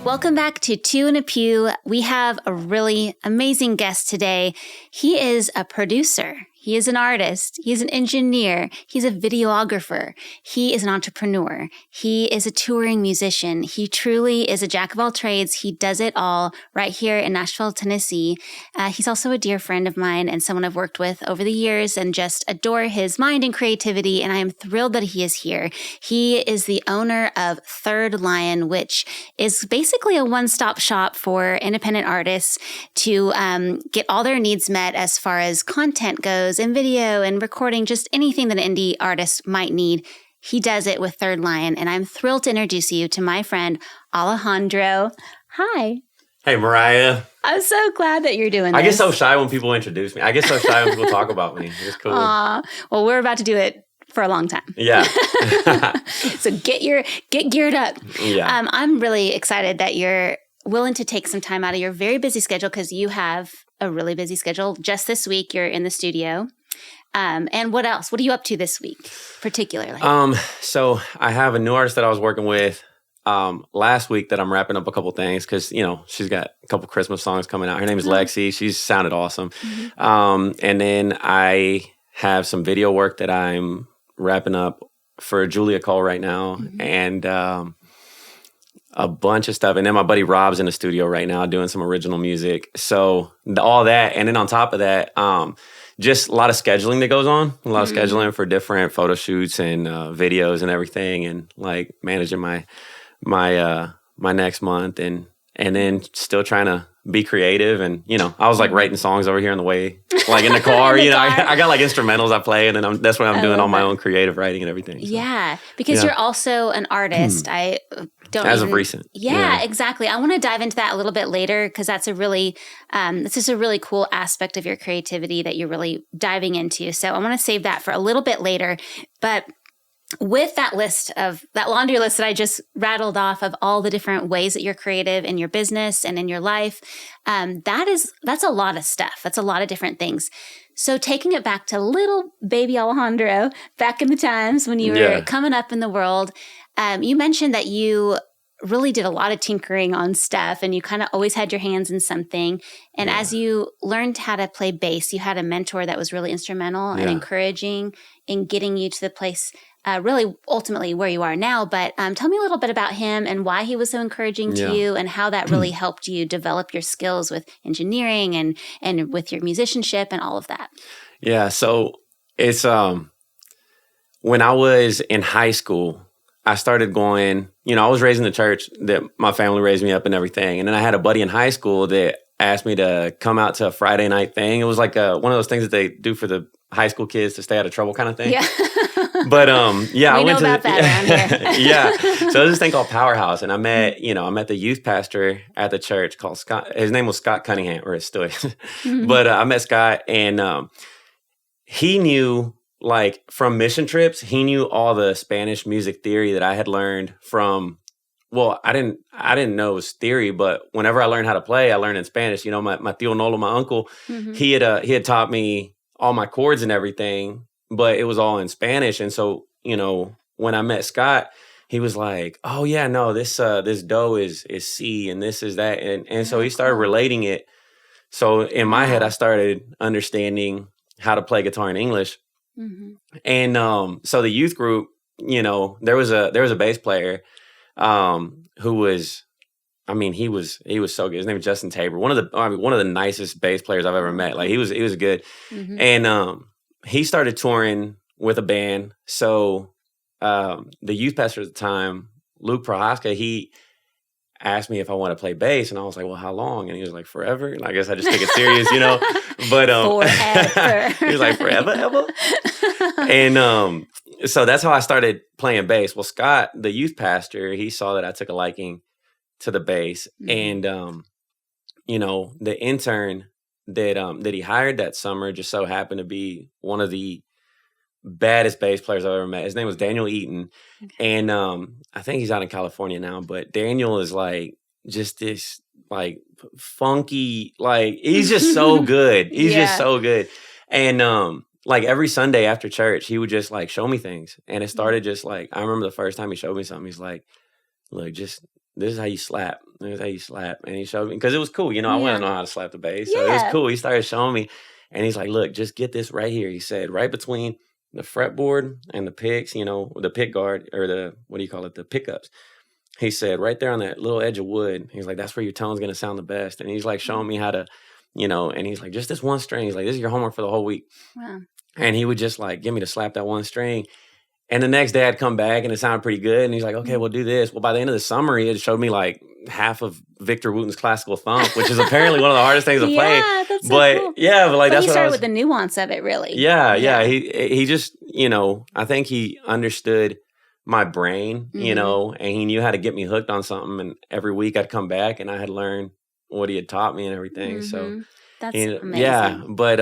Welcome back to Two in a Pew. We have a really amazing guest today. He is a producer. He is an artist. He is an engineer. He's a videographer. He is an entrepreneur. He is a touring musician. He truly is a jack of all trades. He does it all right here in Nashville, Tennessee. He's also a dear friend of mine and someone I've worked with over the years and just adore his mind and creativity. And I am thrilled that he is here. He is the owner of Third Lion, which is basically a one-stop shop for independent artists to get all their needs met as far as content goes and video and recording, just anything that an indie artist might need. He does it with Third Lion, and I'm thrilled to introduce you to my friend, Alejandro. Hi. Hey, Moriah. I'm so glad that you're doing this. I get so shy when people introduce me. I get so shy when people talk about me. It's cool. Well, we're about to do it for a long time. Yeah. So get geared up. Yeah. I'm really excited that you're willing to take some time out of your very busy schedule, because you have a really busy schedule. Just this week, you're in the studio. And what else? What are you up to this week, particularly? So I have a new artist that I was working with last week that I'm wrapping up a couple things because, she's got a couple Christmas songs coming out. Her name is Lexi. She's sounded awesome. Mm-hmm. And then I have some video work that I'm wrapping up for Julia Cole right now. Mm-hmm. And a bunch of stuff. And then my buddy Rob's in the studio right now doing some original music. So all that. And then on top of that, just a lot of scheduling that goes on. A lot of scheduling for different photo shoots and videos and everything. And like managing my next month. And then still trying to be creative. And, I was like writing songs over here on the way, like in the car. I got like instrumentals I play. And then that's what I'm doing all my own creative writing and everything. So. Yeah. Because you're also an artist. I don't As of recent. Yeah, exactly. I want to dive into that a little bit later, because that's this is a really cool aspect of your creativity that you're really diving into. So I want to save that for a little bit later. But with that laundry list that I just rattled off of all the different ways that you're creative in your business and in your life, that's a lot of stuff. That's a lot of different things. So taking it back to little baby Alejandro, back in the times when you were coming up in the world, you mentioned that you really did a lot of tinkering on stuff and you kind of always had your hands in something. And as you learned how to play bass, you had a mentor that was really instrumental and encouraging in getting you to the place really ultimately where you are now. But tell me a little bit about him and why he was so encouraging to you and how that really helped you develop your skills with engineering and with your musicianship and all of that. Yeah. So it's when I was in high school, I started going, I was raised in the church that my family raised me up and everything. And then I had a buddy in high school that asked me to come out to a Friday night thing. It was like one of those things that they do for the high school kids to stay out of trouble kind of thing. Yeah. But I went to that around here. Yeah. So there's this thing called Powerhouse. And I met the youth pastor at the church called Scott. His name was Scott Cunningham, or it still is. Mm-hmm. But I met Scott, and he knew, like, from mission trips, he knew all the Spanish music theory that I had learned from. Well, I didn't know it was theory, but whenever I learned how to play, I learned in Spanish. My tío Nolo, my uncle, he had taught me all my chords and everything, but it was all in Spanish. And so, when I met Scott, he was like, "Oh yeah, no, this do is C and this is that," and so he started relating it. So in my head, I started understanding how to play guitar in English. Mm-hmm. And so the youth group, there was a bass player who was, he was so good. His name was Justin Tabor, one of the nicest bass players I've ever met. Like he was good. Mm-hmm. And he started touring with a band. So the youth pastor at the time, Luke Prohaska, he asked me if I want to play bass, and I was like, "Well, how long?" And he was like, "Forever." And I guess I just take it serious, But forever. He was like, "Forever, ever." And so that's how I started playing bass. Well, Scott, the youth pastor, he saw that I took a liking to the bass, and the intern that he hired that summer just so happened to be one of the baddest bass players I've ever met. His name was Daniel Eaton. Okay. And I think he's out in California now, but Daniel is like just this like funky, like he's just so good. He's just so good. And like every Sunday after church, he would just like show me things. And it started just like, I remember the first time he showed me something, he's like, "Look, just this is how you slap. This is how you slap. And he showed me, because it was cool. You know, I wouldn't know how to slap the bass. So it was cool. He started showing me, and he's like, look, just get this right here. He said, right between the fretboard and the picks, you know, the pick guard, or the, what do you call it? The pickups. He said, right there on that little edge of wood, he's like, that's where your tone's going to sound the best. And he's like showing me how to, you know, and he's like, just this one string. He's like, this is your homework for the whole week. Wow. And he would just like get me to slap that one string. And the next day I'd come back and it sounded pretty good. And he's like, okay, we'll do this. Well, by the end of the summer, he had showed me like half of Victor Wooten's classical thump, which is apparently one of the hardest things to play. That's so but cool. Yeah, but like, but that's he what started with the nuance of it, really. Yeah. He just, you know, I think he understood my brain, you know, and he knew how to get me hooked on something. And every week I'd come back and I had learned what he had taught me and everything. So that's amazing. Yeah, but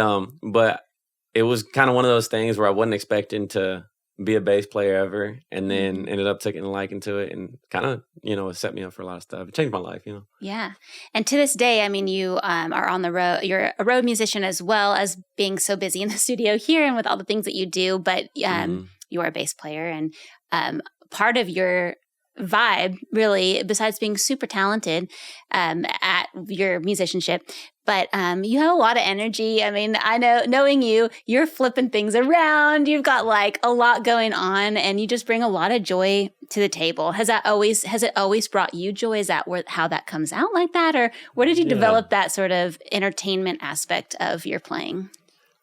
it was kind of one of those things where I wasn't expecting to be a bass player ever, and then ended up taking a liking to it, and kind of, you know, it set me up for a lot of stuff. It changed my life, you know. Yeah. And to this day, I mean, you are on the road. You're a road musician as well as being so busy in the studio here and with all the things that you do, but you are a bass player, and part of your vibe, really, besides being super talented at your musicianship, but you have a lot of energy. I mean, I know, knowing you, you're flipping things around. You've got like a lot going on, and you just bring a lot of joy to the table. Has it always brought you joy? Is that how that comes out like that, or where did you develop that sort of entertainment aspect of your playing?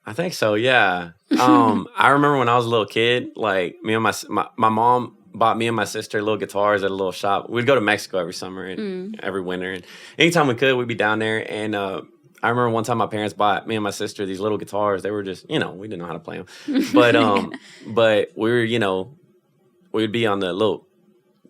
I think so. Yeah. I remember when I was a little kid, like me and my mom bought me and my sister little guitars at a little shop. We'd go to Mexico every summer and every winter, and anytime we could, we'd be down there. And I remember one time my parents bought me and my sister these little guitars. They were just, you know, we didn't know how to play them, but we were, you know, we'd be on the little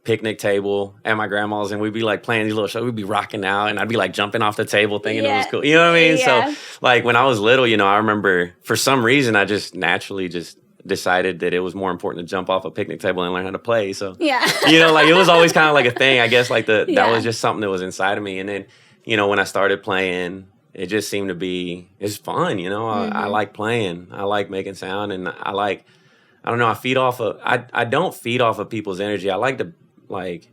picnic table at my grandma's, and we'd be like playing these little shows. We'd be rocking out, and I'd be like jumping off the table thinking it was cool. You know what I mean? So like when I was little, you know, I remember for some reason I just naturally just decided that it was more important to jump off a picnic table and learn how to play. So you know, like it was always kind of like a thing. I guess like that was just something that was inside of me. And then, you know, when I started playing, it just seemed to be, it's fun. You know, I like playing. I like making sound, and I don't know. I don't feed off of people's energy. I like to like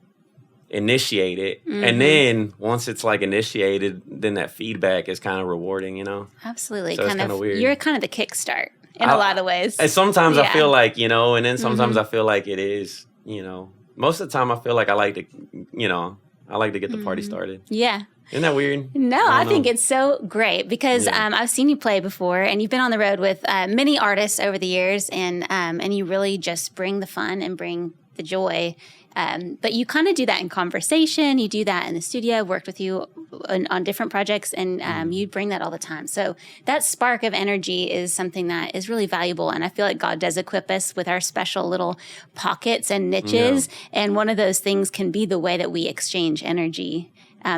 initiate it, and then once it's like initiated, then that feedback is kind of rewarding. You know, absolutely. So kind of weird. You're kind of the kickstart in a lot of ways. And sometimes I feel like, you know, and then sometimes I feel like it is, you know, most of the time I feel like I like to, you know, I like to get the party started. Yeah. Isn't that weird? No, I think it's so great because I've seen you play before, and you've been on the road with many artists over the years, and you really just bring the fun and bring the joy. But you kind of do that in conversation. You do that in the studio. I've worked with you on different projects, and you bring that all the time. So that spark of energy is something that is really valuable. And I feel like God does equip us with our special little pockets and niches. Yeah. And one of those things can be the way that we exchange energy.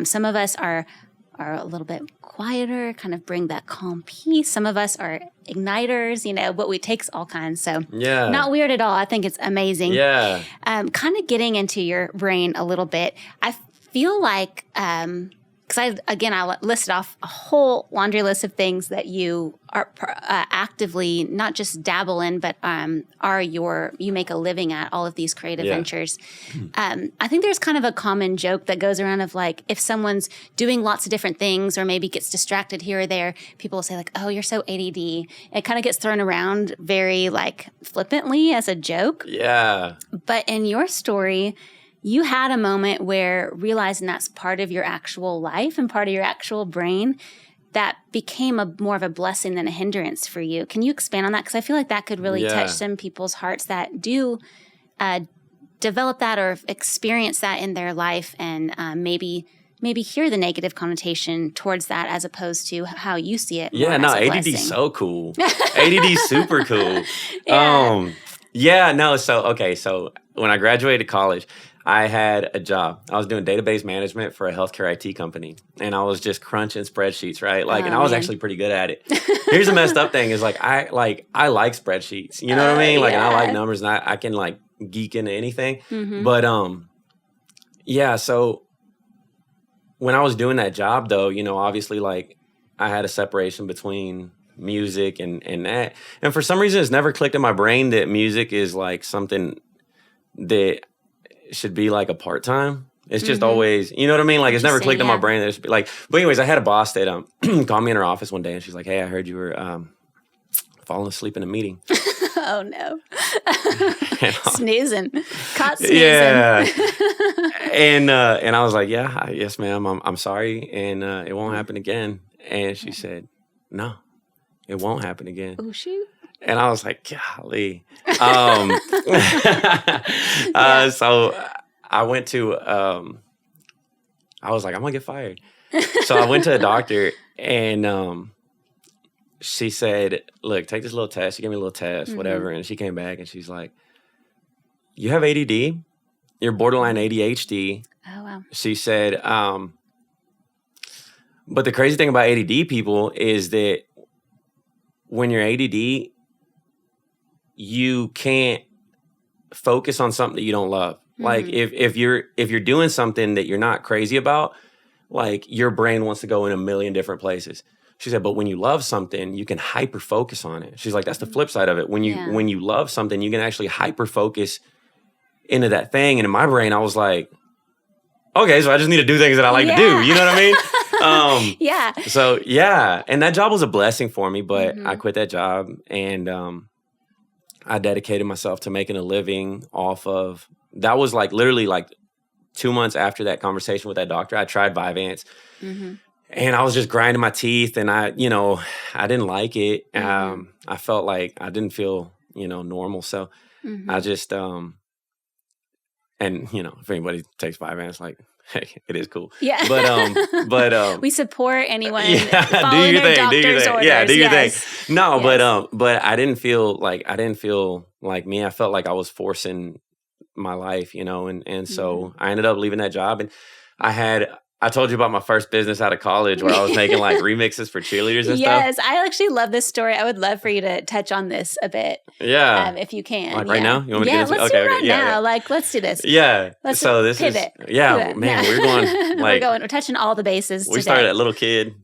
Some of us are a little bit quieter, kind of bring that calm peace. Some of us are igniters, you know, but we takes all kinds. So not weird at all. I think it's amazing. Yeah. Kind of getting into your brain a little bit. I feel like, because I listed off a whole laundry list of things that you are actively not just dabble in, but you make a living at all of these creative ventures. I think there's kind of a common joke that goes around of like, if someone's doing lots of different things or maybe gets distracted here or there, people will say like, oh, you're so ADD. It kind of gets thrown around very like flippantly as a joke. Yeah. But in your story, you had a moment where realizing that's part of your actual life and part of your actual brain that became more of a blessing than a hindrance for you. Can you expand on that? Because I feel like that could really touch some people's hearts that do develop that or experience that in their life, and maybe hear the negative connotation towards that as opposed to how you see it. Yeah, no, ADD is so cool. ADD is super cool. So when I graduated college, I had a job. I was doing database management for a healthcare IT company, and I was just crunching spreadsheets, right? Like, and I was actually pretty good at it. Here's the messed up thing is like I like spreadsheets. You know what I mean? Like, and I like numbers, and I can like geek into anything. But so when I was doing that job, though, you know, obviously, like I had a separation between music and that, and for some reason, it's never clicked in my brain that music is like something that should be like a part-time. It's just always, you know what I mean? Like, it's never clicked in my Yeah. brain. That like, but anyways, I had a boss that called me in her office one day, and she's like, "Hey, I heard you were falling asleep in a meeting." Oh no. Snoozing. Caught snoozing. Yeah. And I was like, "Yeah, yes, ma'am. I'm sorry, and it won't happen again." And she said, "No, it won't happen again." Oh shoot. And I was like, "Golly." Yeah. So I went to. I was like, "I'm gonna get fired." So I went to a doctor, and she said, "Look, take this little test." She gave me a little test, whatever, and she came back and she's like, "You have ADD. You're borderline ADHD." Oh wow. She said, but the crazy thing about ADD people is that when you're ADD, you can't focus on something that you don't love. Like if you're doing something that you're not crazy about, like your brain wants to go in a million different places. She said, but when you love something, you can hyper focus on it. She's like, that's the flip side of it. When you love something, you can actually hyper focus into that thing. And in my brain, I was like, okay, so I just need to do things that I like to do. You know what I mean? Yeah. So yeah, and that job was a blessing for me, but I quit that job, and I dedicated myself to making a living off of. That was like literally like 2 months after that conversation with that doctor. I tried Vyvanse, and I was just grinding my teeth, and I didn't like it. I felt like I didn't feel normal, so I just and if anybody takes Vyvanse, like, hey, it is cool. Yeah. But we support anyone. Yeah, following their doctor's orders. Yeah, do your Yes. thing. No, Yes. but I didn't feel like me. I felt like I was forcing my life, and so I ended up leaving that job, and I told you about my first business out of college where I was making like remixes for cheerleaders and stuff. Yes, I actually love this story. I would love for you to touch on this a bit. Yeah. If you can. Like right now? You want me to get into let's it? do it right now. Yeah. Like, let's do this. Yeah. Let's so this pivot. is pivot. Man, we're going like we're touching all the bases we today. started at little kid.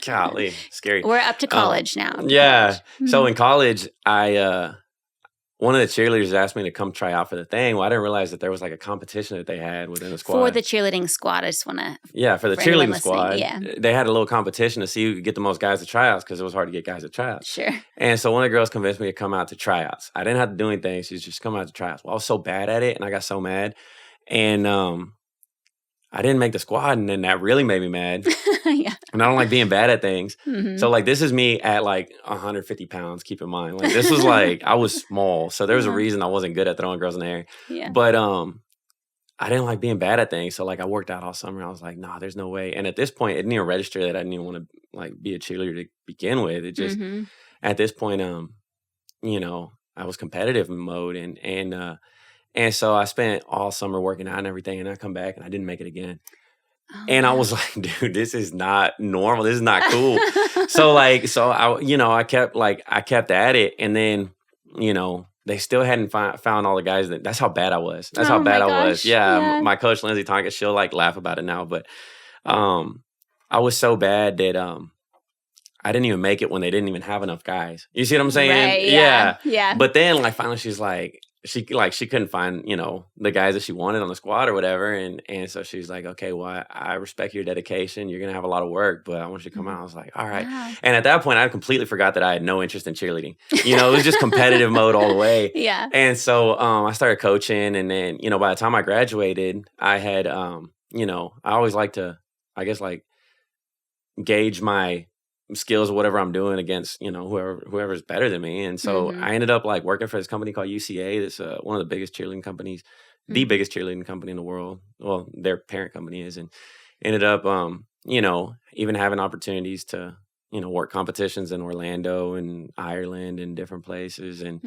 Golly, scary. We're up to college now. Yeah. So in college, one of the cheerleaders asked me to come try out for the thing. Well, I didn't realize that there was like a competition that they had within the squad. For the cheerleading squad, I just want to. Yeah, for the cheerleading squad. Yeah. They had a little competition to see who could get the most guys to tryouts because it was hard to get guys to tryouts. Sure. And so one of the girls convinced me to come out to tryouts. I didn't have to do anything. She was just come out to tryouts. Well, I was so bad at it, and I got so mad. And I didn't make the squad, and then that really made me mad. Yeah. And I don't like being bad at things. So like this is me at like 150 pounds, keep in mind. Like this was like, I was small. So there was a reason I wasn't good at throwing girls in the air. Yeah. But I didn't like being bad at things. So like I worked out all summer. I was like, nah, there's no way. And at this point, it didn't even register that I didn't even want to like be a cheerleader to begin with. It just, at this point, I was competitive in mode. And so I spent all summer working out and everything. And I come back and I didn't make it again. Oh, and I was like, dude, this is not normal. This is not cool. so I kept at it. And then, they still hadn't found all the guys. That's how bad I was. That's how bad I was. Yeah. My coach, Lindsay Tonka, she'll like laugh about it now. But I was so bad that I didn't even make it when they didn't even have enough guys. You see what I'm saying? Right, yeah. But then like finally she's like, she couldn't find, the guys that she wanted on the squad or whatever. And so she's like, okay, well, I respect your dedication. You're going to have a lot of work, but I want you to come out. I was like, all right. Wow. And at that point, I completely forgot that I had no interest in cheerleading. It was just competitive mode all the way. Yeah. And so I started coaching. And then, by the time I graduated, I had, I always like to, I guess, like gauge my skills or whatever I'm doing against, whoever's better than me. And so I ended up like working for this company called UCA. That's one of the biggest cheerleading companies, the biggest cheerleading company in the world. Well, their parent company is, and ended up, even having opportunities to, work competitions in Orlando and Ireland and different places. And,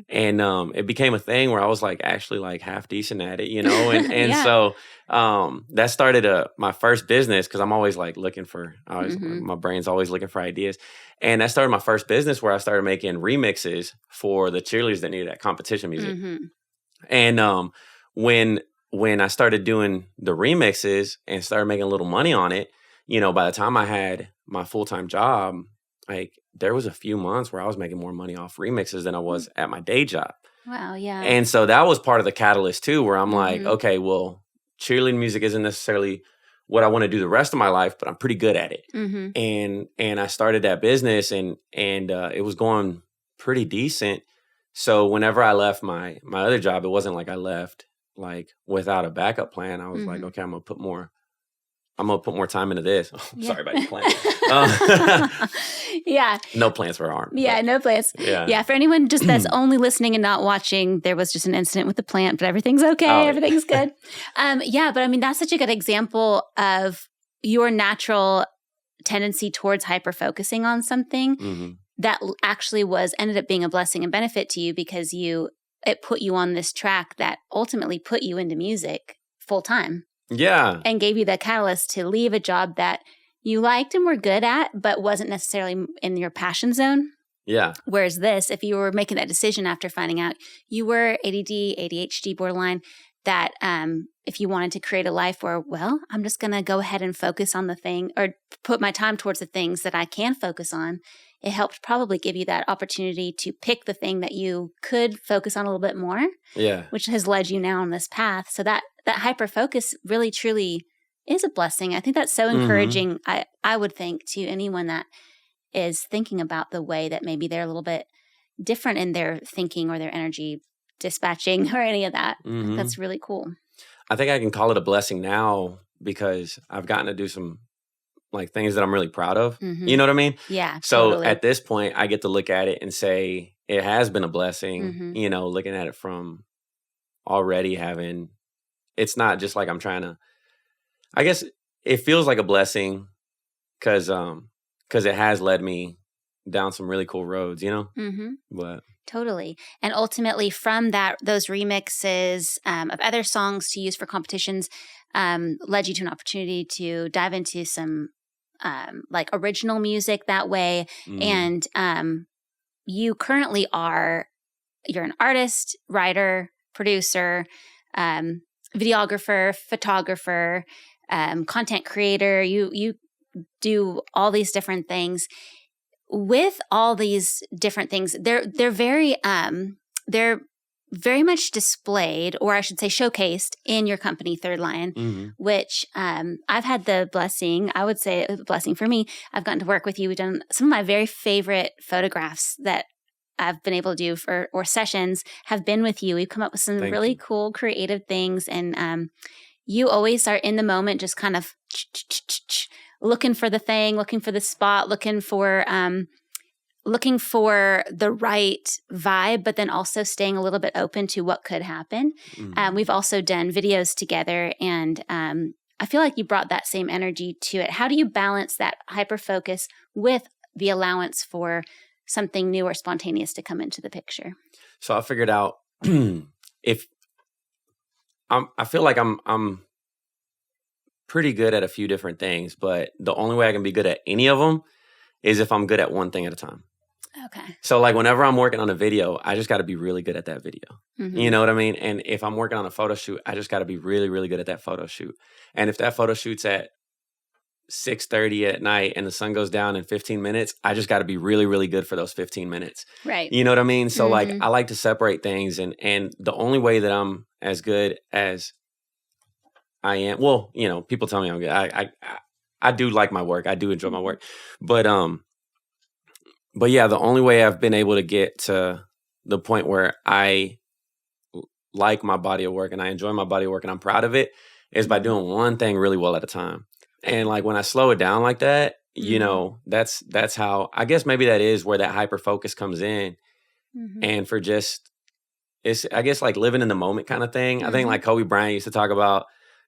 it became a thing where I was like, actually like half decent at it, and so, that started my first business. Cause I'm always like looking for, my brain's always looking for ideas. And that started my first business where I started making remixes for the cheerleaders that needed that competition music. And, when I started doing the remixes and started making a little money on it, by the time I had my full-time job, like there was a few months where I was making more money off remixes than I was at my day job. Wow, yeah. And so that was part of the catalyst too, where I'm like, okay, well, cheerleading music isn't necessarily what I want to do the rest of my life, but I'm pretty good at it. Mm-hmm. And I started that business, and it was going pretty decent. So whenever I left my other job, it wasn't like I left like without a backup plan. I was like, okay, I'm gonna put more time into this. Sorry about your plan. Yeah. No plans for harm. Yeah, no plans. Yeah. For anyone just that's only listening and not watching, there was just an incident with the plant, but everything's okay. Oh, everything's good. Yeah, but I mean, that's such a good example of your natural tendency towards hyper-focusing on something that actually ended up being a blessing and benefit to you because it put you on this track that ultimately put you into music full time. Yeah. And gave you the catalyst to leave a job that you liked and were good at, but wasn't necessarily in your passion zone. Yeah. Whereas this, if you were making that decision after finding out you were ADD, ADHD, borderline, that if you wanted to create a life where, well, I'm just going to go ahead and focus on the thing or put my time towards the things that I can focus on, it helped probably give you that opportunity to pick the thing that you could focus on a little bit more. Yeah. Which has led you now on this path. So that hyper focus really truly is a blessing. I think that's so encouraging. I would think to anyone that is thinking about the way that maybe they're a little bit different in their thinking or their energy dispatching or any of that. That's really cool. I think I can call it a blessing now because I've gotten to do some like things that I'm really proud of. You know what I mean? Yeah. So totally. at this point, I get to look at it and say it has been a blessing, you know, looking at it from already having, it's not just like I'm trying to, I guess it feels like a blessing because it has led me down some really cool roads, you know? But totally. And ultimately from those remixes of other songs to use for competitions led you to an opportunity to dive into some like original music that way. And you currently you're an artist, writer, producer, videographer, photographer, content creator. You do all these different things. With all these different things, they're very much displayed, or I should say showcased in your company, Third Lion, which I've had the blessing, I would say a blessing for me. I've gotten to work with you. We've done some of my very favorite photographs that I've been able to do or sessions have been with you. We've come up with some really cool creative things, and you always are in the moment, just kind of looking for the thing, looking for the spot, looking for the right vibe, but then also staying a little bit open to what could happen. We've also done videos together, and I feel like you brought that same energy to it. How do you balance that hyper focus with the allowance for something new or spontaneous to come into the picture? So I figured out if I feel like I'm pretty good at a few different things, but the only way I can be good at any of them is if I'm good at one thing at a time. Okay. So like whenever I'm working on a video, I just got to be really good at that video. You know what I mean? And if I'm working on a photo shoot, I just got to be really, really good at that photo shoot. And if that photo shoot's at 6:30 at night and the sun goes down in 15 minutes, I just got to be really, really good for those 15 minutes. Right. You know what I mean? So like I like to separate things, and the only way that I'm as good as I am, well, you know, people tell me I'm good. I do like my work. I do enjoy my work. But yeah, the only way I've been able to get to the point where I like my body of work and I enjoy my body of work and I'm proud of it is by doing one thing really well at a time. And like when I slow it down like that, you know, that's how, I guess maybe that is where that hyper focus comes in. And for just, it's, I guess like living in the moment kind of thing. I think like Kobe Bryant used to talk about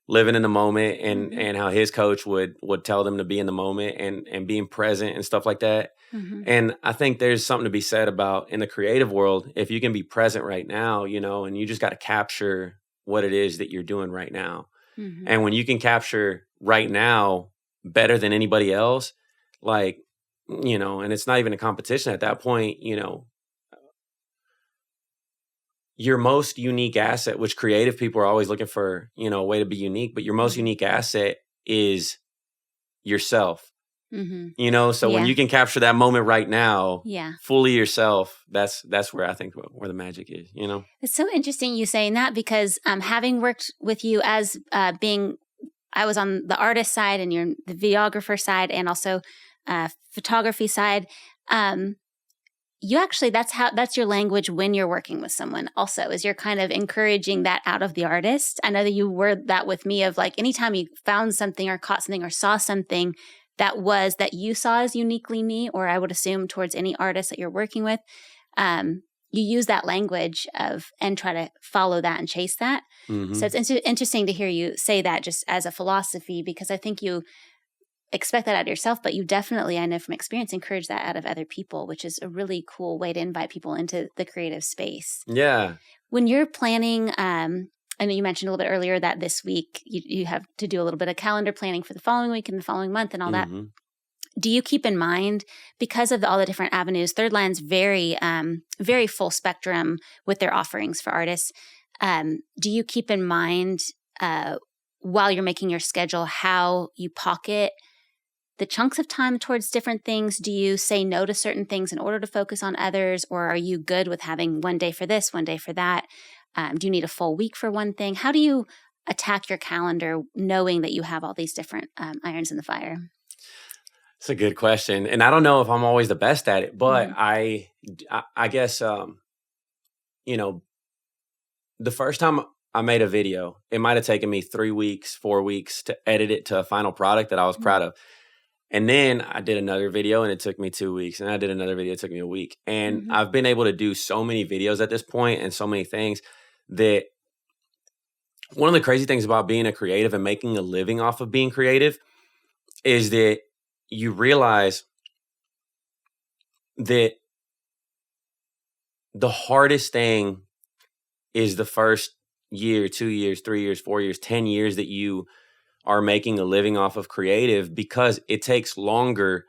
living in the moment and how his coach would tell them to be in the moment and being present and stuff like that. And I think there's something to be said about in the creative world, if you can be present right now, you know, and you just got to capture what it is that you're doing right now. And when you can capture right now better than anybody else, like, you know, and it's not even a competition at that point, you know, your most unique asset, which creative people are always looking for, you know, a way to be unique, but your most unique asset is yourself. So when you can capture that moment right now, fully yourself, that's where I think where the magic is, It's so interesting you saying that, because having worked with you as I was on the artist side and you're the videographer side and also photography side. You actually, that's your language when you're working with someone also, is you're kind of encouraging that out of the artist. I know that you word that with me of like, anytime you found something or caught something or saw something that you saw as uniquely me, or I would assume towards any artist that you're working with, you use that language and try to follow that and chase that. So it's interesting to hear you say that just as a philosophy, because I think you expect that out of yourself, but you definitely, I know from experience, encourage that out of other people, which is a really cool way to invite people into the creative space. Yeah. When you're planning, I know you mentioned a little bit earlier that this week you have to do a little bit of calendar planning for the following week and the following month and all that. Do you keep in mind, because of all the different avenues, Third Line's very full spectrum with their offerings for artists. Do you keep in mind while you're making your schedule how you pocket the chunks of time towards different things? Do you say no to certain things in order to focus on others? Or are you good with having one day for this, one day for that? Do you need a full week for one thing? How do you attack your calendar knowing that you have all these different irons in the fire? It's a good question. And I don't know if I'm always the best at it, but I guess, the first time I made a video, it might've taken me 3 weeks, 4 weeks to edit it to a final product that I was proud of. And then I did another video and it took me 2 weeks. And I did another video, it took me a week. And I've been able to do so many videos at this point and so many things that one of the crazy things about being a creative and making a living off of being creative is that you realize that the hardest thing is the first year, 2 years, 3 years, 4 years, 10 years that you are making a living off of creative, because it takes longer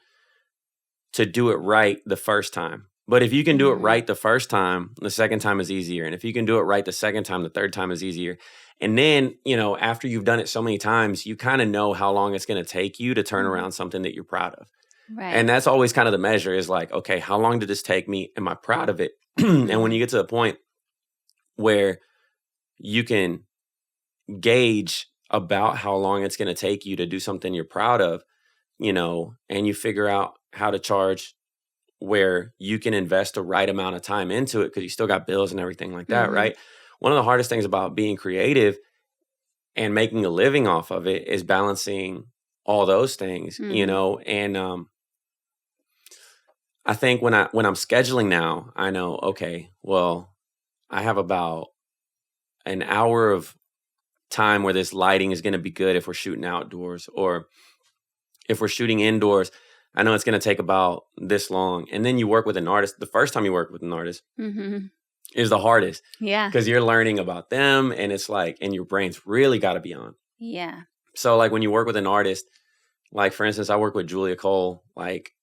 to do it right the first time. But if you can do it right the first time, the second time is easier. And if you can do it right the second time, the third time is easier. And then, after you've done it so many times, you kind of know how long it's going to take you to turn around something that you're proud of. Right. And that's always kind of the measure, is like, okay, how long did this take me? Am I proud of it? And when you get to the point where you can gauge about how long it's going to take you to do something you're proud of, and you figure out how to charge where you can invest the right amount of time into it, because you still got bills and everything like that, right? One of the hardest things about being creative and making a living off of it is balancing all those things, and I think when I'm scheduling now, I know, okay, well, I have about an hour of time where this lighting is going to be good if we're shooting outdoors, or if we're shooting indoors, I know it's going to take about this long. And then you work with an artist. The first time you work with an artist is the hardest. Yeah. Because you're learning about them, and it's like, and your brain's really got to be on. Yeah. So like when you work with an artist, like for instance, I work with Julia Cole like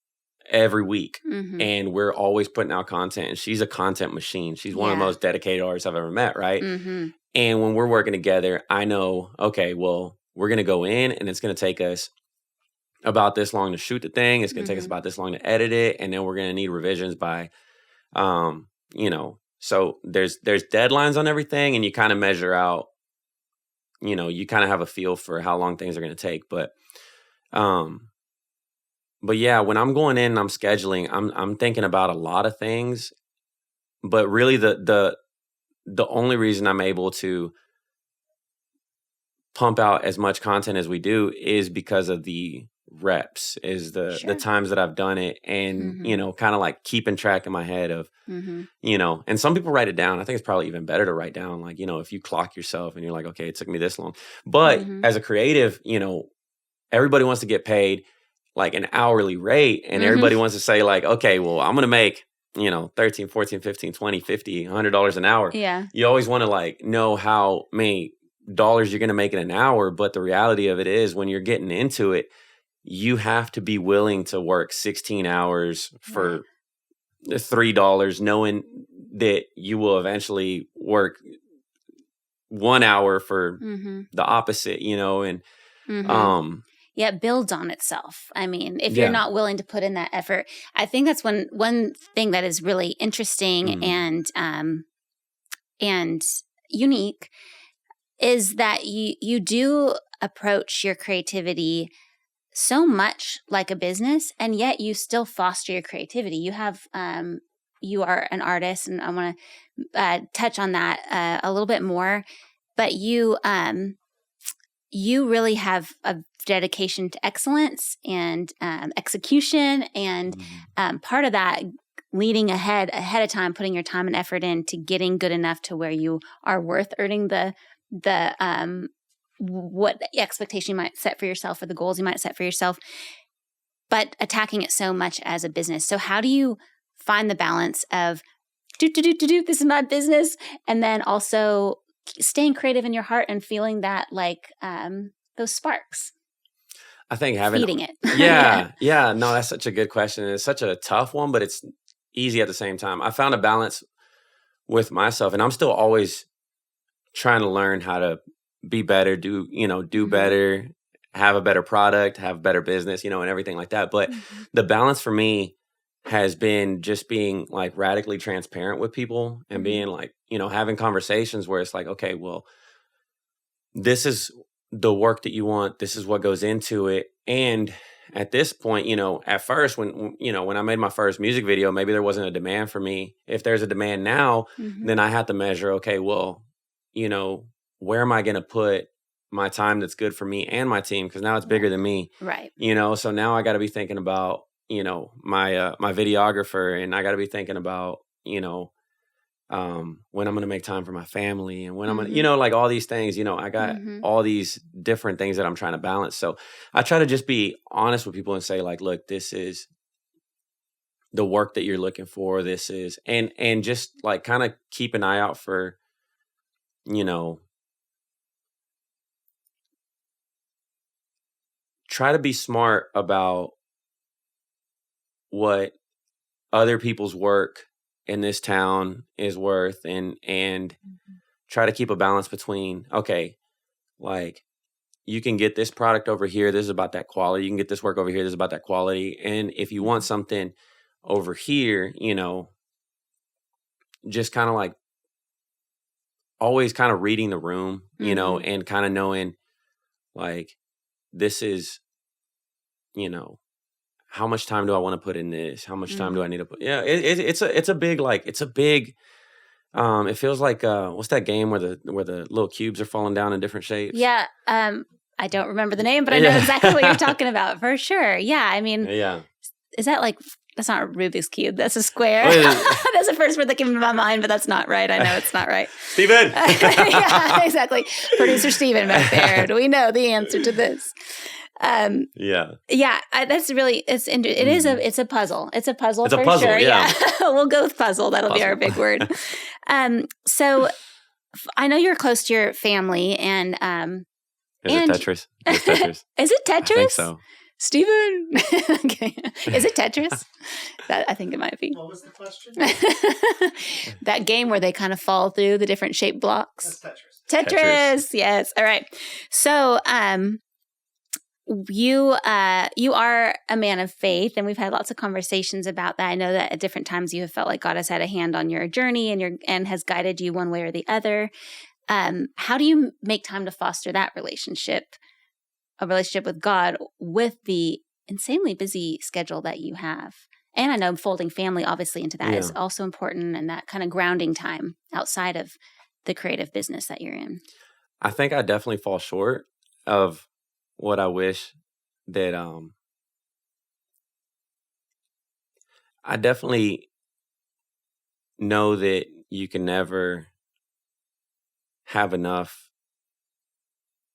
every week, and we're always putting out content, and she's a content machine. She's one of the most dedicated artists I've ever met. Right. And when we're working together, I know, okay, well, we're going to go in and it's going to take us about this long to shoot the thing. It's going to take us about this long to edit it. And then we're going to need revisions by, so there's deadlines on everything, and you kind of measure out, you kind of have a feel for how long things are going to take. But yeah, when I'm going in and I'm scheduling, I'm thinking about a lot of things, but really the only reason I'm able to pump out as much content as we do is because of the reps, is the times that I've done it, and kind of like keeping track in my head of and some people write it down. I think it's probably even better to write down, like, if you clock yourself and you're like, okay, it took me this long. But as a creative, everybody wants to get paid like an hourly rate, and everybody wants to say like, okay, well, I'm gonna make $13, $14, $15, $20, $50, $100 an hour. Yeah. You always want to like know how many dollars you're going to make in an hour. But the reality of it is, when you're getting into it, you have to be willing to work 16 hours for $3, knowing that you will eventually work 1 hour for the opposite, and yet builds on itself. I mean, if Yeah. you're not willing to put in that effort, I think that's one thing that is really interesting and unique is that you do approach your creativity so much like a business, and yet you still foster your creativity. You have you are an artist, and I want to touch on that a little bit more. But you really have a dedication to excellence and execution, and part of that leading ahead of time, putting your time and effort into getting good enough to where you are worth earning the what expectation you might set for yourself or the goals you might set for yourself, but attacking it so much as a business. So how do you find the balance of this is my business, and then also staying creative in your heart and feeling that like those sparks? I think feeding it. Yeah. No, that's such a good question. It's such a tough one, but it's easy at the same time. I found a balance with myself, and I'm still always trying to learn how to be better, do better, have a better product, have better business, and everything like that. But the balance for me has been just being like radically transparent with people and being like, having conversations where it's like, okay, well, this is the work that you want. This is what goes into it. And at this point, at first when I made my first music video, maybe there wasn't a demand for me. If there's a demand now, then I have to measure, okay, well, where am I going to put my time that's good for me and my team? Because now it's bigger than me. Right. So now I got to be thinking about, my videographer, and I got to be thinking about, when I'm going to make time for my family, and when I'm going to, like all these things, I got all these different things that I'm trying to balance. So I try to just be honest with people and say like, look, this is the work that you're looking for. This is, and just like kind of keep an eye out for, try to be smart about what other people's work in this town is worth, and try to keep a balance between, okay, like you can get this product over here, this is about that quality. You can get this work over here, this is about that quality. And if you want something over here, just kind of like always kind of reading the room, and kind of knowing like this is, how much time do I want to put in this? How much time do I need to put? Yeah, it's a big, it feels like, what's that game where the little cubes are falling down in different shapes? Yeah. I don't remember the name, but I know exactly what you're talking about for sure. Yeah. I mean, is that like, that's not a Rubik's Cube. That's a square. That's the first word that came to my mind, but that's not right. I know it's not right. Steven! Yeah, exactly. Producer Steven back there. Do we know the answer to this? That's really, it's a puzzle. It's a puzzle for sure. Yeah. We'll go with puzzle. That'll be our big word. So I know you're close to your family, and Is it Tetris? Is it Tetris? I think so. Steven. Okay. Is it Tetris? I think it might be. What was the question? That game where they kind of fall through the different shaped blocks. That's Tetris. Yes. All right. So, you are a man of faith, and we've had lots of conversations about that. I know that at different times you have felt like God has had a hand on your journey and has guided you one way or the other. How do you make time to foster that relationship, a relationship with God, with the insanely busy schedule that you have? And I know folding family obviously into that is also important, and that kind of grounding time outside of the creative business that you're in. I think I definitely fall short of what I wish that I definitely know that you can never have enough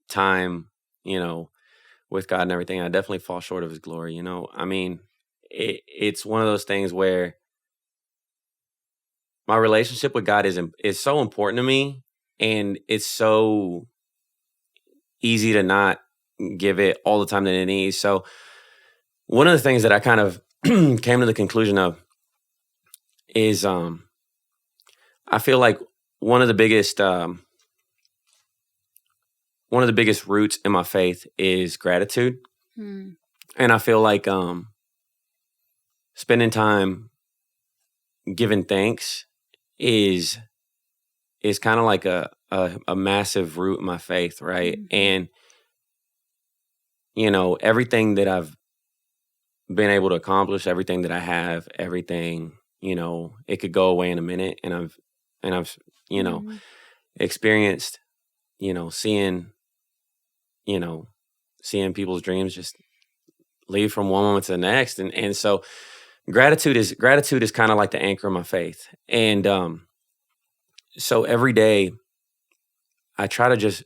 time, with God and everything. I definitely fall short of his glory, I mean, it's one of those things where my relationship with God is so important to me, and it's so easy to not give it all the time that it needs. So one of the things that I kind of came to the conclusion of is I feel like one of the biggest roots in my faith is gratitude. Hmm. And I feel like spending time giving thanks is kind of like a massive root in my faith, right? Mhm. And everything that I've been able to accomplish, everything that I have, everything, it could go away in a minute, and I've Mhm. experienced, seeing, seeing people's dreams just leave from one moment to the next, and so gratitude is kind of like the anchor of my faith, and so every day I try to just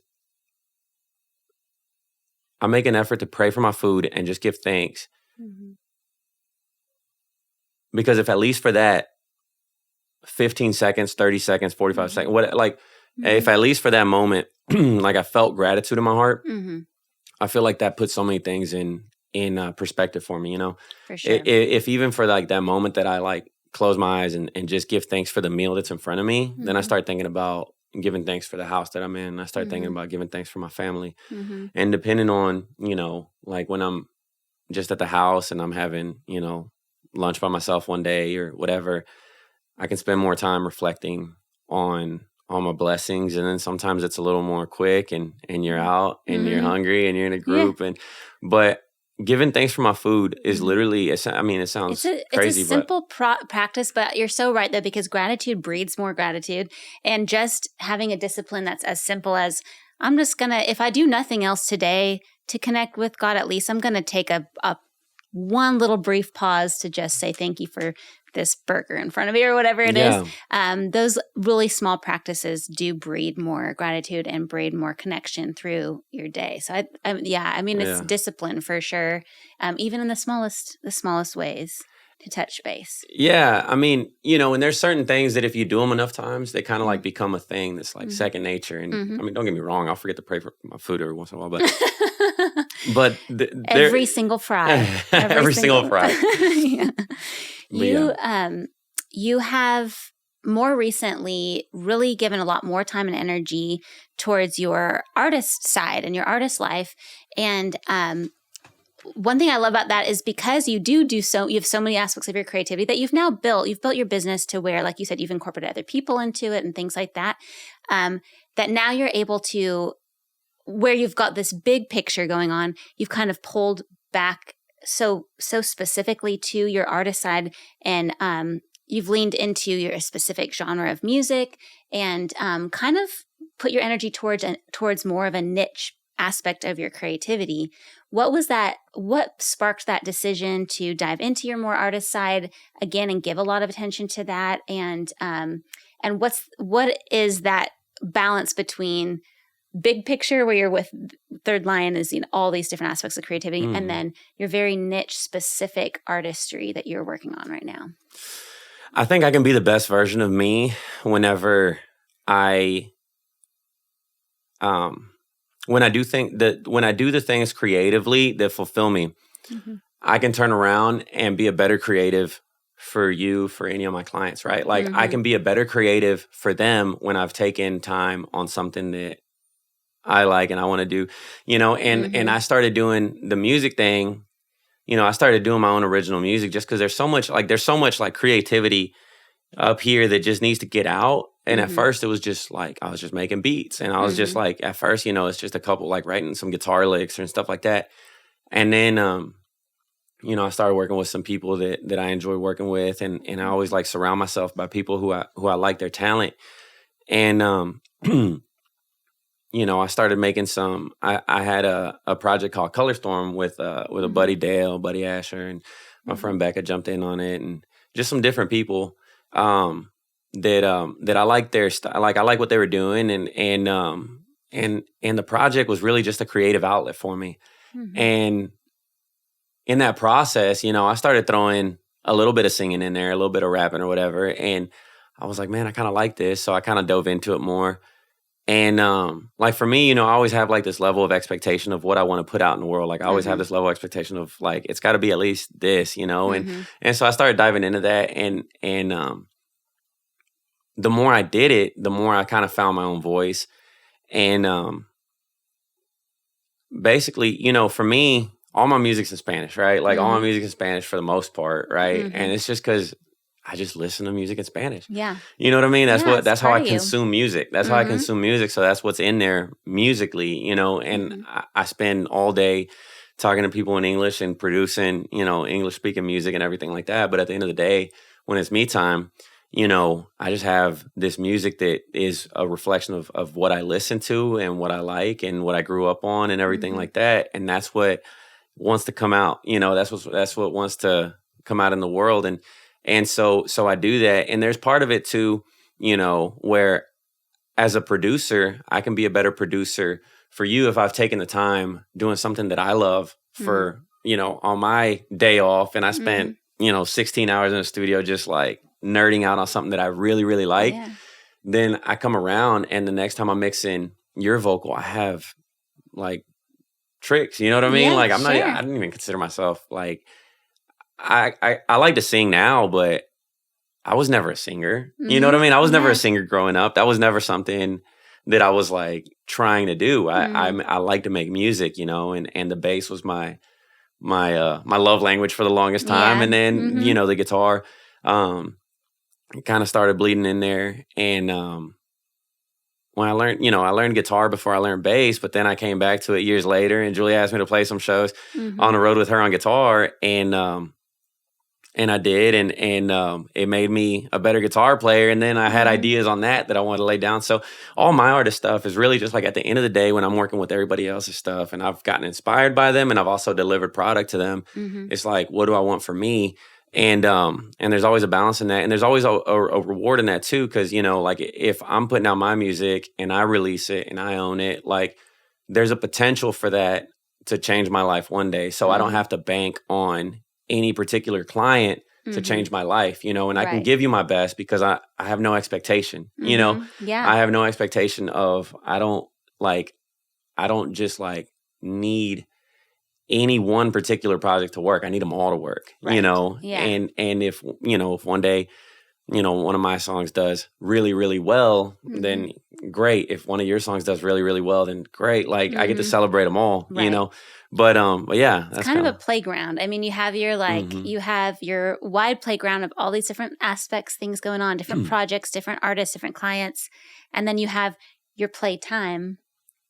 I make an effort to pray for my food and just give thanks, Mhm. because if at least for that 15 seconds, 30 seconds, 45 seconds, what, like, if Mhm. at least for that moment, like I felt gratitude in my heart, Mhm. I feel like that puts so many things in perspective for me. For sure. If even for like that moment that I like close my eyes and just give thanks for the meal that's in front of me, then I Mhm. start thinking about giving thanks for the house that I'm in. I start thinking Mhm. about giving thanks for my family, Mhm. and depending on like when I'm just at the house and I'm having lunch by myself one day or whatever, I can spend more time reflecting on my blessings, and then sometimes it's a little more quick, and you're out and you're Mhm. hungry and you're in a Yeah. group, but giving thanks for my food is Mhm. literally, I mean, it It's sounds a crazy, but simple practice, but you're so right though, because gratitude breeds more gratitude, and just having a discipline that's as simple as I'm just gonna, if I do nothing else today to connect with God, at least I'm gonna take a one little brief pause to just say thank you for this burger in front of me or whatever it is. yeah, Those really small practices do breed more gratitude and breed more connection through your day. So I mean, it's yeah. discipline for sure, even in the smallest ways to touch base. Yeah, I mean, and there's certain things that if you do them enough times, they kind of like Mm-hmm. become a thing that's like second nature. And Mm-hmm. I mean, don't get me wrong, I'll forget to pray for my food every once in a while, but there Every single fry, every every single single. fry. Yeah. But yeah. You have more recently really given a lot more time and energy towards your artist side and your artist life. And one thing I love about that is because you do so, you have so many aspects of your creativity that you've built your business to where, like you said, you've incorporated other people into it and things like that. That now you're able to, where you've got this big picture going on, you've kind of pulled back so specifically to your artist side, and you've leaned into your specific genre of music, and kind of put your energy towards more of a niche aspect of your creativity. What was that? What sparked that decision to dive into your more artist side again and give a lot of attention to that? And what is that balance between big picture, where you're with Third Lion is all these different aspects of creativity, and Mhm. then your very niche specific artistry that you're working on right now? I think I can be the best version of me whenever I um when I do the things creatively that fulfill me. Mm-hmm. I can turn around and be a better creative for you, for any of my clients, right? Like I Mm-hmm. can be a better creative for them when I've taken time on something that I like and I want to do, and Mm-hmm. I started doing the music thing. I started doing my own original music just because there's so much like creativity up here that just needs to get out. And at Mm-hmm. first it was just like I was just making beats, and I was just Mm-hmm. like, at first, it's just a couple like writing some guitar licks and stuff like that. And then I started working with some people that I enjoy working with, and I always like surround myself by people who I like their talent. And I started making some. I had a project called Color Storm with a Mm-hmm. buddy Dale, buddy Asher, and my Mm-hmm. friend Becca jumped in on it, and just some different people that I like their style. Like I like what they were doing, and the project was really just a creative outlet for me. Mm-hmm. And in that process, I started throwing a little bit of singing in there, a little bit of rapping or whatever, and I was like, man, I kind of like this, so I kind of dove into it more. And like for me, I always have like this level of expectation of what I want to put out in the world. Like I always have Mm-hmm. this level of expectation of like it's got to be at least this, and Mm-hmm. so I started diving into that, and the more I did it, the more I kind of found my own voice. And basically, for me, all my music's in Spanish, right? Like all my music's in Spanish for the most part, right? And it's just because I just listen to music in Spanish. Yeah. You know what I mean? That's how I you. consume music. That's how I consume music. So that's what's in there musically, you know, and I spend all day talking to people in English and producing, you know, English speaking music and everything like that. But at the end of the day, when it's me time, you know, I just have this music that is a reflection of what I listen to and what I like and what I grew up on and everything like that. And that's what wants to come out, you know, that's what wants to come out in the world. And so I do that. And there's part of it too, you know, where as a producer, I can be a better producer for you if I've taken the time doing something that I love for, you know, on my day off. And I spent, you know, 16 hours in the studio just like nerding out on something that I really, really like. Yeah. Then I come around and the next time I'm mixing your vocal, I have like tricks, you know what I mean? Like I didn't even consider myself like, I like to sing now, but I was never a singer. You know what I mean? I was never a singer growing up. That was never something that I was like trying to do. I like to make music, you know, and the bass was my love language for the longest time. And then, you know, the guitar kind of started bleeding in there. And when I learned guitar before I learned bass, but then I came back to it years later and Julia asked me to play some shows on the road with her on guitar. And I did, and it made me a better guitar player. And then I had ideas on that I wanted to lay down. So all my artist stuff is really just like at the end of the day when I'm working with everybody else's stuff and I've gotten inspired by them and I've also delivered product to them. It's like, what do I want for me? And there's always a balance in that. And there's always a reward in that too. Cause you know, like if I'm putting out my music and I release it and I own it, like there's a potential for that to change my life one day. So I don't have to bank on any particular client to change my life, you know, and I can give you my best because I have no expectation, you know, I have no expectation of, I don't just like need any one particular project to work. I need them all to work, you know, and if, you know, if one day, you know, one of my songs does really, really well, then great. If one of your songs does really, really well, then great. Like I get to celebrate them all, you know. But yeah, that's kind of a playground. I mean, you have your you have your wide playground of all these different aspects, things going on, different projects, different artists, different clients, and then you have your playtime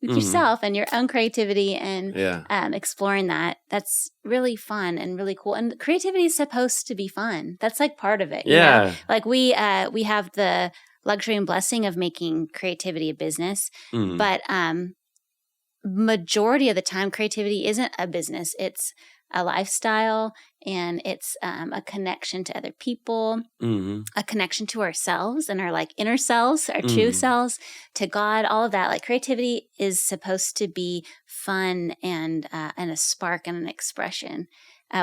with yourself and your own creativity and exploring that. That's really fun and really cool. And creativity is supposed to be fun. That's like part of it. You know? Like we have the luxury and blessing of making creativity a business, but majority of the time creativity isn't a business. It's a lifestyle and it's a connection to other people, a connection to ourselves and our like inner selves, our true selves, to God, all of that. Like creativity is supposed to be fun and a spark and an expression.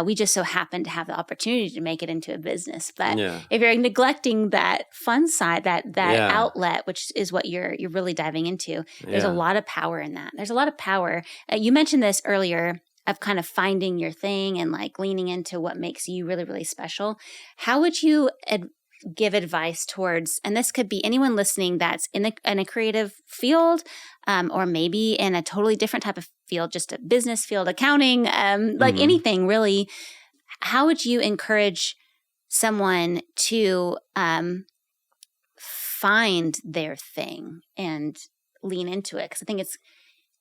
We just so happen to have the opportunity to make it into a business. But if you're neglecting that fun side, that outlet, which is what you're really diving into, there's a lot of power in that. There's a lot of power. You mentioned this earlier of kind of finding your thing and like leaning into what makes you really, really special. How would you give advice towards, and this could be anyone listening that's in a creative field, or maybe in a totally different type of field, just a business field, accounting, like anything really. How would you encourage someone to find their thing and lean into it? Because I think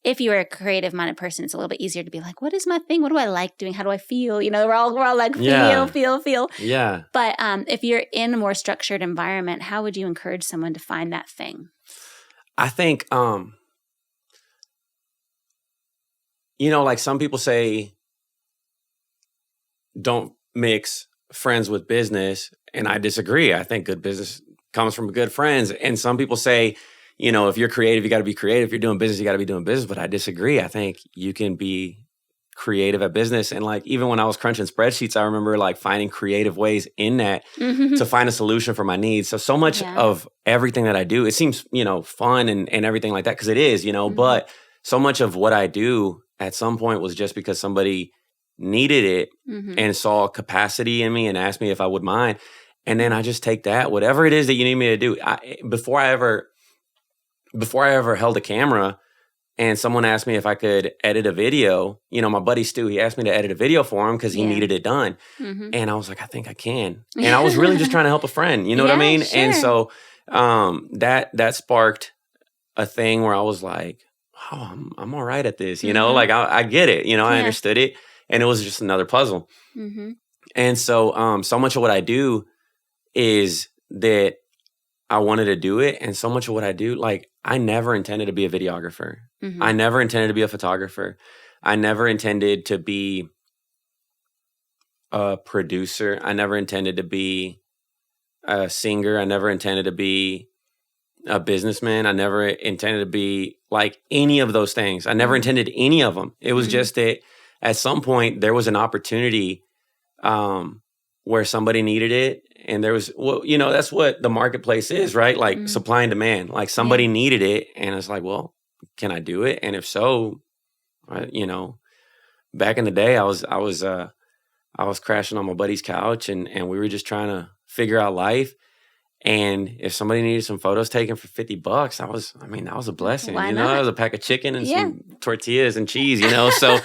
if you're a creative-minded person, it's a little bit easier to be like, what is my thing? What do I like doing? How do I feel? You know, we're all like, feel. Yeah. But if you're in a more structured environment, how would you encourage someone to find that thing? I think, you know, like some people say, don't mix friends with business. And I disagree. I think good business comes from good friends. And some people say, you know, if you're creative, you got to be creative. If you're doing business, you got to be doing business. But I disagree. I think you can be creative at business. And like, even when I was crunching spreadsheets, I remember like finding creative ways in that to find a solution for my needs. So much of everything that I do, it seems, you know, fun and everything like that. Cause it is, you know, but so much of what I do at some point was just because somebody needed it and saw capacity in me and asked me if I would mind. And then I just take that, whatever it is that you need me to do. Before I ever held a camera, and someone asked me if I could edit a video. My buddy Stu, he asked me to edit a video for him because he needed it done. Mm-hmm. And I was like, I think I can. And I was really just trying to help a friend. You know what I mean? Sure. And so that sparked a thing where I was like, wow, I'm all right at this. Like I get it. I understood it. And it was just another puzzle. Mm-hmm. And so so much of what I do is that I wanted to do it. And so much of what I do, like I never intended to be a videographer. Mm-hmm. I never intended to be a photographer. I never intended to be a producer. I never intended to be a singer. I never intended to be a businessman. I never intended to be like any of those things. I never intended any of them. It was just that at some point there was an opportunity where somebody needed it. And there was, that's what the marketplace is, right? Like supply and demand. Like somebody needed it. And it's like, well, can I do it? And if so, back in the day, I was crashing on my buddy's couch and we were just trying to figure out life. And if somebody needed some photos taken for $50, that was a blessing. Why That not? was a pack of chicken and some tortillas and cheese, so,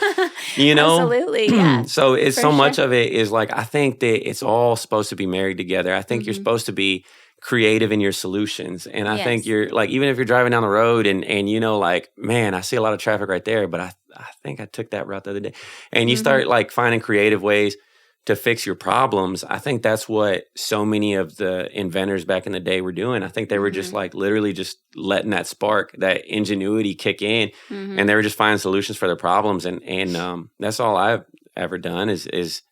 Absolutely, yeah. So it's For so much sure. of it is like, I think that it's all supposed to be married together. I think you're supposed to be creative in your solutions. And I think you're like, even if you're driving down the road and like, man, I see a lot of traffic right there, but I think I took that route the other day. And you start like finding creative ways to fix your problems. I think that's what so many of the inventors back in the day were doing. I think they were just like literally just letting that spark, that ingenuity kick in, and they were just finding solutions for their problems. And that's all I've ever done is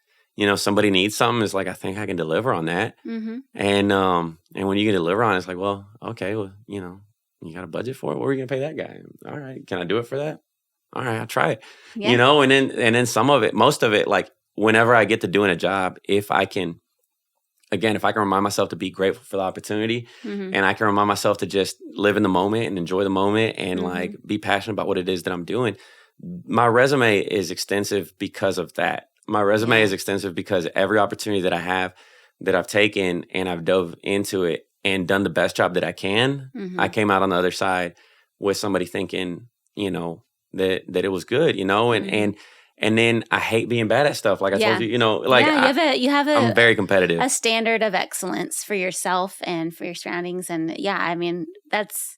somebody needs something, is like, I think I can deliver on that. And when you can deliver on it, it's like, well, okay, well, you got a budget for it. What are you gonna pay that guy? All right, can I do it for that? All right, I'll try it. And then some of it, most of it, like, whenever I get to doing a job, if I can remind myself to be grateful for the opportunity, and I can remind myself to just live in the moment and enjoy the moment and like be passionate about what it is that I'm doing. My resume is extensive because of that. My resume is extensive because every opportunity that I have, that I've taken and I've dove into it and done the best job that I can, I came out on the other side with somebody thinking, that it was good, and then I hate being bad at stuff. Like I told you, like I'm very competitive. A standard of excellence for yourself and for your surroundings. And that's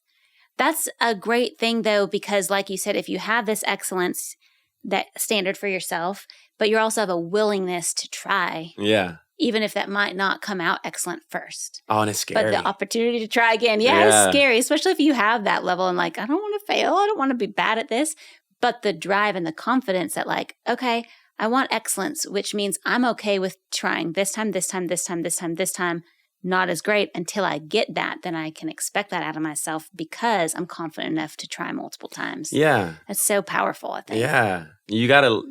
a great thing though, because like you said, if you have this excellence, that standard for yourself, but you also have a willingness to try. Yeah. Even if that might not come out excellent first. Oh, and it's scary. But the opportunity to try again. It's scary, especially if you have that level and like, I don't want to fail. I don't want to be bad at this. But the drive and the confidence that like, okay, I want excellence, which means I'm okay with trying this time, not as great until I get that. Then I can expect that out of myself because I'm confident enough to try multiple times. Yeah. That's so powerful, I think. Yeah. You gotta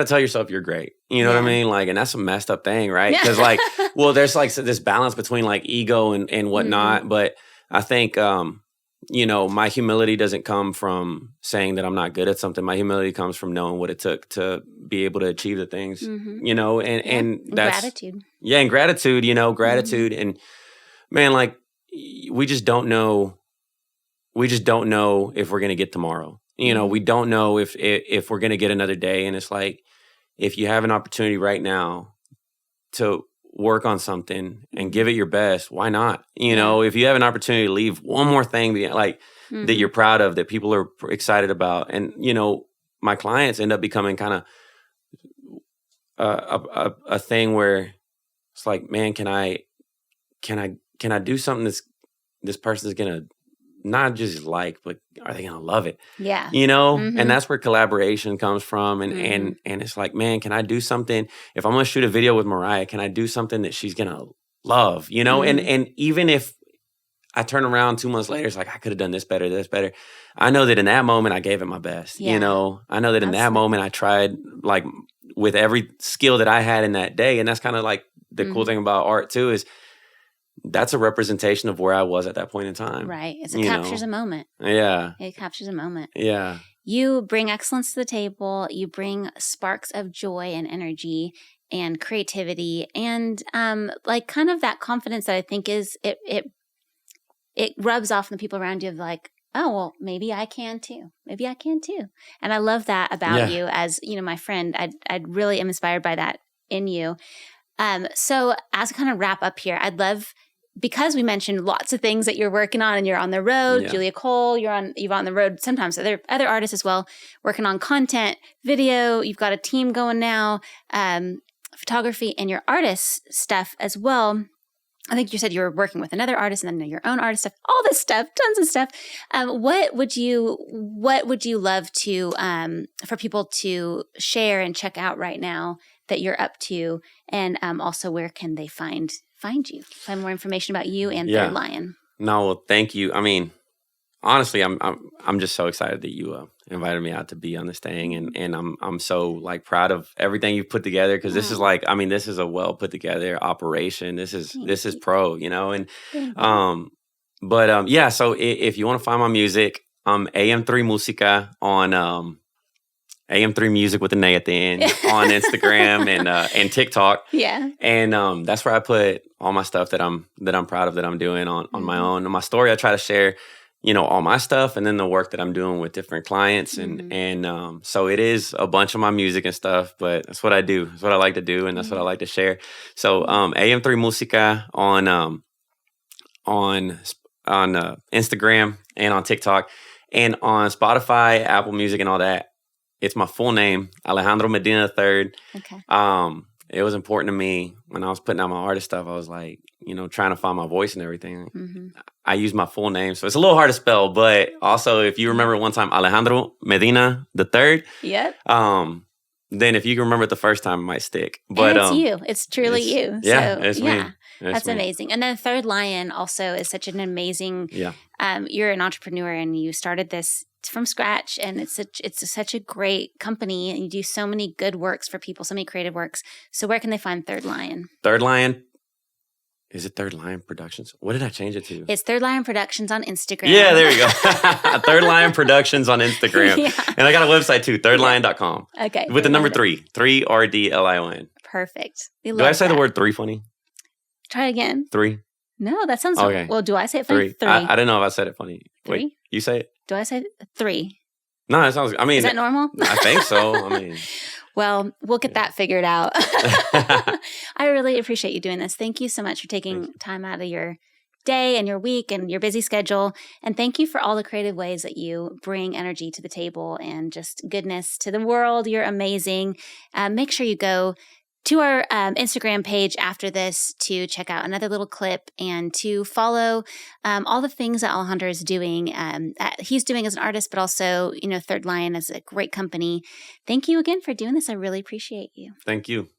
tell yourself you're great. You know what I mean? Like, and that's a messed up thing, right? Because like, well, there's like this balance between like ego and whatnot. But I think, my humility doesn't come from saying that I'm not good at something. My humility comes from knowing what it took to be able to achieve the things, and that's gratitude. Yeah. And gratitude, gratitude. And man, like we just don't know if we're going to get tomorrow. We don't know if we're going to get another day. And it's like, if you have an opportunity right now to work on something and give it your best, why not? If you have an opportunity to leave one more thing that you're proud of, that people are excited about. And, my clients end up becoming kind of a thing where it's like, man, can I do something this person's going to not just like, but are they going to love it? Yeah. And that's where collaboration comes from. And it's like, man, can I do something? If I'm going to shoot a video with Moriah, can I do something that she's going to love? And even if I turn around 2 months later, it's like, I could have done this better. I know that in that moment, I gave it my best. I know that in that moment, I tried like with every skill that I had in that day. And that's kind of like the cool thing about art too, is that's a representation of where I was at that point in time. Right. It captures a moment. Yeah. It captures a moment. Yeah. You bring excellence to the table. You bring sparks of joy and energy and creativity and like kind of that confidence that I think is it rubs off on the people around you of like, oh, well, maybe I can too. Maybe I can too. And I love that about you as, my friend. I really am inspired by that in you. So as I kind of wrap up here, I'd love, because we mentioned lots of things that you're working on and you're on the road, Julia Cole, you're on the road, sometimes other artists as well, working on content, video, you've got a team going now, photography, and your artist stuff as well. I think you said you were working with another artist and then your own artist stuff, all this stuff, tons of stuff. What would you love to, for people to share and check out right now that you're up to? And also, where can they find you? Find more information about you and Third Lion. No, well, thank you. I mean, honestly, I'm just so excited that you invited me out to be on this thing, and I'm so like proud of everything you've put together, because this is like, I mean, this is a well put together operation. This is pro, and yeah. So if you want to find my music, I'm AM3 Musica on AM3 Music with an A at the end on Instagram and TikTok. Yeah. And that's where I put all my stuff that I'm proud of that I'm doing on my own. On my story, I try to share, all my stuff and then the work that I'm doing with different clients. And so it is a bunch of my music and stuff, but that's what I do. That's what I like to do, and that's what I like to share. So AM3 Musica on Instagram and on TikTok and on Spotify, Apple Music, and all that. It's my full name, Alejandro Medina III. Okay. It was important to me when I was putting out my artist stuff. I was like, trying to find my voice and everything. Mm-hmm. I use my full name, so it's a little hard to spell. But also, if you remember one time, Alejandro Medina III. Yep. Then if you can remember it the first time, it might stick. But and it's you. It's truly you. Yeah, so, it's me. That's amazing. And then Third Lion also is such an amazing. Yeah. You're an entrepreneur and you started this from scratch, and it's such a great company, and you do so many good works for people, so many creative works. So where can they find Third Lion? Third Lion. Is it Third Lion Productions? What did I change it to? It's Third Lion Productions on Instagram. Yeah, there you go. Third Lion Productions on Instagram. Yeah. And I got a website too, thirdlion.com. Okay. With the number 3 RDLION. Perfect. Do I say the word 3 funny? Try again. 3. No, that sounds okay. Well, do I say it funny? 3. I didn't know if I said it funny. 3? Wait, you say it? Do I say 3? No, it sounds. I mean, is that normal? I think so. I mean, well, we'll get that figured out. I really appreciate you doing this. Thank you so much for taking time out of your day and your week and your busy schedule. And thank you for all the creative ways that you bring energy to the table and just goodness to the world. You're amazing. Make sure you go to our Instagram page after this to check out another little clip and to follow all the things that Alejandro is doing. He's doing as an artist, but also, Third Lion is a great company. Thank you again for doing this. I really appreciate you. Thank you.